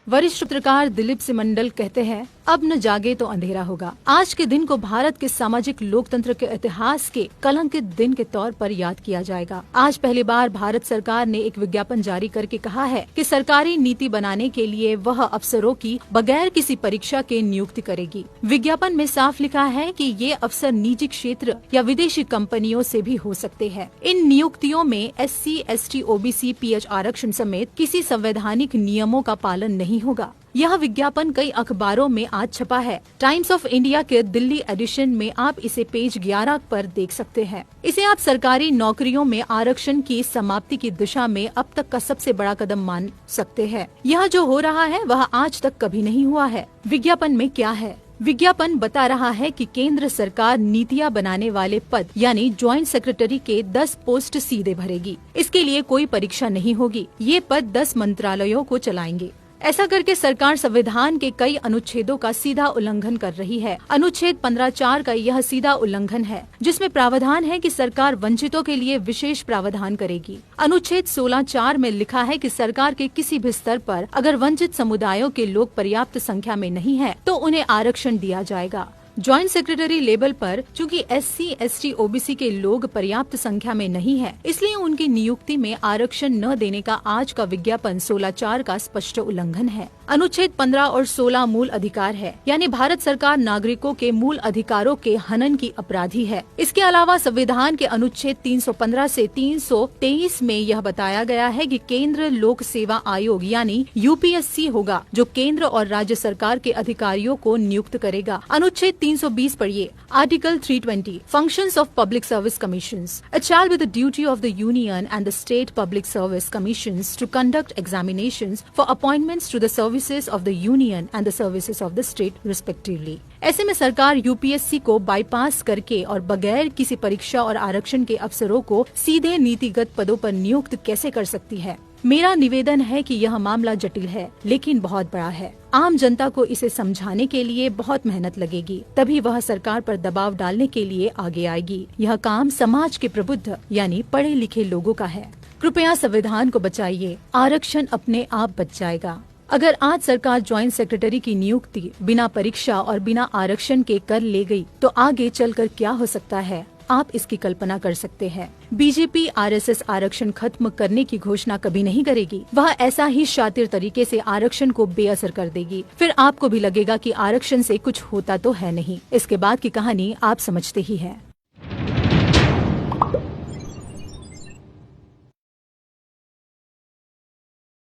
वरिष्ठ पत्रकार दिलीप सिमंडल कहते हैं, अब न जागे तो अंधेरा होगा। आज के दिन को भारत के सामाजिक लोकतंत्र के इतिहास के कलंकित दिन के तौर पर याद किया जाएगा। आज पहली बार भारत सरकार ने एक विज्ञापन जारी करके कहा है कि सरकारी नीति बनाने के लिए वह अफसरों की बगैर किसी परीक्षा के नियुक्ति करेगी। विज्ञापन में साफ लिखा है कि ये अफसर निजी क्षेत्र या विदेशी कंपनियों से भी हो सकते हैं। इन नियुक्तियों में SC, ST, OBC, PH आरक्षण समेत किसी संवैधानिक नियमों का पालन नहीं होगा। यह विज्ञापन कई अखबारों में आज छपा है। टाइम्स ऑफ इंडिया के दिल्ली एडिशन में आप इसे पेज 11 पर देख सकते हैं। इसे आप सरकारी नौकरियों में आरक्षण की समाप्ति की दिशा में अब तक का सबसे बड़ा कदम मान सकते हैं। यह जो हो रहा है वह आज तक कभी नहीं हुआ है। विज्ञापन में क्या है? विज्ञापन बता रहा है कि केंद्र सरकार नीतियां बनाने वाले पद यानी ज्वाइंट सेक्रेटरी के 10 पोस्ट सीधे भरेगी। इसके लिए कोई परीक्षा नहीं होगी। ये पद 10 मंत्रालयों को चलाएंगे। ऐसा करके सरकार संविधान के कई अनुच्छेदों का सीधा उल्लंघन कर रही है। अनुच्छेद 15(4) का यह सीधा उल्लंघन है, जिसमें प्रावधान है कि सरकार वंचितों के लिए विशेष प्रावधान करेगी। अनुच्छेद 16(4) में लिखा है कि सरकार के किसी भी स्तर पर अगर वंचित समुदायों के लोग पर्याप्त संख्या में नहीं है तो उन्हें आरक्षण दिया जाएगा। ज्वाइंट सेक्रेटरी लेवल पर चूंकि SC, ST, OBC के लोग पर्याप्त संख्या में नहीं है, इसलिए उनकी नियुक्ति में आरक्षण न देने का आज का विज्ञापन 16(4) का स्पष्ट उल्लंघन है। अनुच्छेद 15 और 16 मूल अधिकार है, यानी भारत सरकार नागरिकों के मूल अधिकारों के हनन की अपराधी है। इसके अलावा संविधान के अनुच्छेद 315 से 323 में यह बताया गया है कि केंद्र लोक सेवा आयोग यानी UPSC होगा, जो केंद्र और राज्य सरकार के अधिकारियों को नियुक्त करेगा। अनुच्छेद 320 पढ़िए, article 320, functions of public service commissions. It shall be the duty of the union and the state public service commissions to conduct examinations for appointments to the services of the union and the services of the state respectively. ऐसे में सरकार UPSC को bypass करके और बगैर किसी परीक्षा और आरक्षण के अफसरों को सीधे नीतिगत पदों पर नियुक्त कैसे कर सकती है? मेरा निवेदन है कि यह मामला जटिल है, लेकिन बहुत बड़ा है। आम जनता को इसे समझाने के लिए बहुत मेहनत लगेगी, तभी वह सरकार पर दबाव डालने के लिए आगे आएगी। यह काम समाज के प्रबुद्ध यानी पढ़े लिखे लोगों का है। कृपया संविधान को बचाइए, आरक्षण अपने आप बच जाएगा। अगर आज सरकार ज्वाइंट सेक्रेटरी की नियुक्ति बिना परीक्षा और बिना आरक्षण के कर ले गई, तो आगे चलकर क्या हो सकता है, आप इसकी कल्पना कर सकते हैं। बीजेपी RSS आरक्षण खत्म करने की घोषणा कभी नहीं करेगी। वह ऐसा ही शातिर तरीके से आरक्षण को बेअसर कर देगी। फिर आपको भी लगेगा कि आरक्षण से कुछ होता तो है नहीं। इसके बाद की कहानी आप समझते ही हैं।